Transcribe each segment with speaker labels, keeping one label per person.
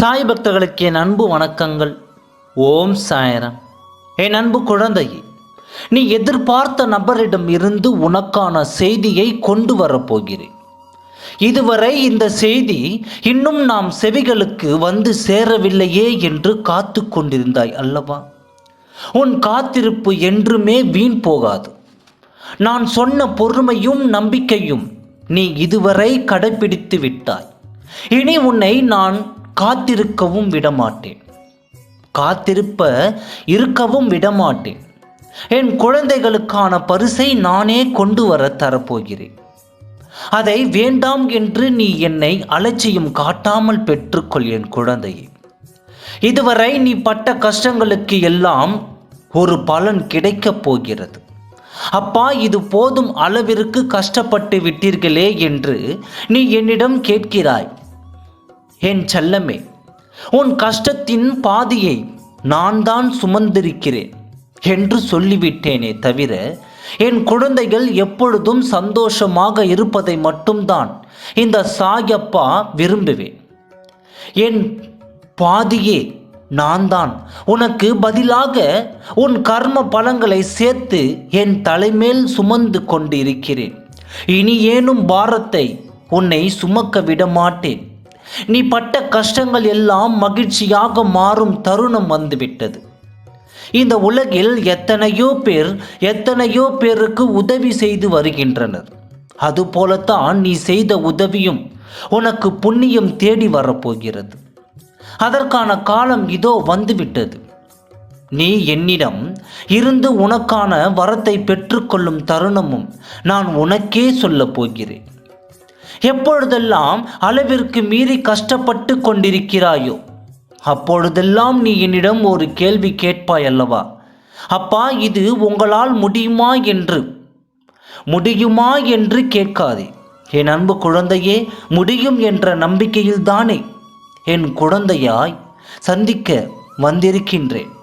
Speaker 1: சாய் பக்தர்களுக்கு என் அன்பு வணக்கங்கள். ஓம் சாய்ராம். என் அன்பு குழந்தையே, நீ எதிர்பார்த்த நபரிடம் இருந்து உனக்கான செய்தியை கொண்டு வரப்போகிறேன். இதுவரை இந்த செய்தி இன்னும் நாம் செவிகளுக்கு வந்து சேரவில்லையே என்று காத்து கொண்டிருந்தாய் அல்லவா? உன் காத்திருப்பு என்றுமே வீண் போகாது. நான் சொன்ன பொறுமையும் நம்பிக்கையும் நீ இதுவரை கடைபிடித்து விட்டாய். இனி உன்னை நான் காத்திருக்கவும் விடமாட்டேன், இருக்கவும் விடமாட்டேன். என் குழந்தைகளுக்கான பரிசை நானே கொண்டு வர தரப்போகிறேன். அதை வேண்டாம் என்று நீ என்னை அலட்சியம் காட்டாமல் பெற்றுக்கொள் என் குழந்தையே. இதுவரை நீ பட்ட கஷ்டங்களுக்கு எல்லாம் ஒரு பலன் கிடைக்கப் போகிறது. அப்பா, இது போதும் அளவிற்கு கஷ்டப்பட்டு விட்டீர்களே என்று நீ என்னிடம் கேட்கிறாய். என் செல்லமே, உன் கஷ்டத்தின் பாதியை நான் தான் சுமந்திருக்கிறேன் என்று சொல்லிவிட்டேனே தவிர, என் குழந்தைகள் எப்பொழுதும் சந்தோஷமாக இருப்பதை மட்டும்தான் இந்த சாயப்பா விரும்புவேன். என் பாதியே நான் தான் உனக்கு பதிலாக உன் கர்ம பலங்களை சேர்த்து என் தலைமேல் சுமந்து கொண்டு இருக்கிறேன். இனி ஏனும் பாரத்தை உன்னை சுமக்க விடமாட்டேன். நீ பட்ட கஷ்டங்கள் எல்லாம் மகிழ்ச்சியாக மாறும் தருணம் வந்துவிட்டது. இந்த உலகில் எத்தனையோ பேருக்கு உதவி செய்து வருகின்றனர். அதுபோலத்தான் நீ செய்த உதவியும் உனக்கு புண்ணியம் தேடி வரப்போகிறது. அதற்கான காலம் இதோ வந்துவிட்டது. நீ என்னிடம் இருந்து உனக்கான வரத்தை பெற்றுக்கொள்ளும் தருணமும் நான் உனக்கே சொல்லப் போகிறேன். எப்பொழுதெல்லாம் அளவிற்கு மீறி கஷ்டப்பட்டு கொண்டிருக்கிறாயோ அப்பொழுதெல்லாம் நீ என்னிடம் ஒரு கேள்வி கேட்பாய் அல்லவா? அப்பா, இது உங்களால் முடியுமா என்று கேட்காதே. என் அன்பு குழந்தையே, முடியும் என்ற நம்பிக்கையில்தானே என் குழந்தையாய் சந்திக்க வந்திருக்கின்றேன்.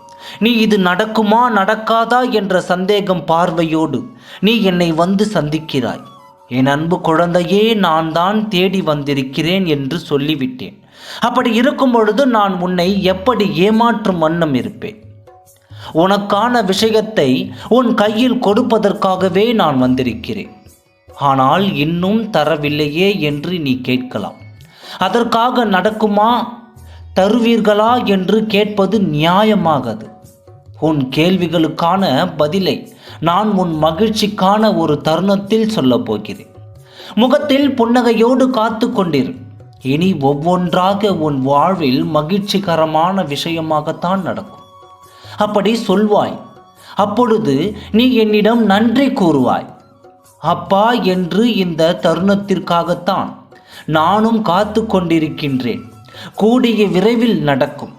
Speaker 1: நீ இது நடக்குமா நடக்காதா என்ற சந்தேகம் பார்வையோடு நீ என்னை வந்து சந்திக்கிறாய். என் அன்பு குழந்தையே, நான் தான் தேடி வந்திருக்கிறேன் என்று சொல்லிவிட்டேன். அப்படி இருக்கும் பொழுது நான் உன்னை எப்படி ஏமாற்றும் வண்ணம் இருப்பேன்? உனக்கான விஷயத்தை உன் கையில் கொடுப்பதற்காகவே நான் வந்திருக்கிறேன். ஆனால் இன்னும் தரவில்லையே என்று நீ கேட்கலாம். அதற்காக நடக்குமா, தருவீர்களா என்று கேட்பது நியாயமாகது. உன் கேள்விகளுக்கான பதிலை நான் உன் மகிழ்ச்சிக்கான ஒரு தருணத்தில் சொல்லப் போகிறேன். முகத்தில் புன்னகையோடு காத்து கொண்டிரு. இனி ஒவ்வொன்றாக உன் வாழ்வில் மகிழ்ச்சிகரமான விஷயமாகத்தான் நடக்கும். அப்படி சொல்வாய். அப்பொழுது நீ என்னிடம் நன்றி கூறுவாய். அப்பா, என்று இந்த தருணத்திற்காகத்தான் நானும் காத்து கொண்டிருக்கின்றேன். கூடிய விரைவில் நடக்கும்.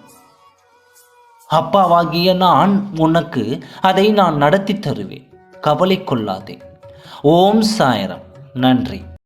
Speaker 1: அப்பாவாகிய நான் உனக்கு அதை நான் நடத்தி தருவேன். கவலை கொள்ளாதே. ஓம் சாய்ராம். நன்றி.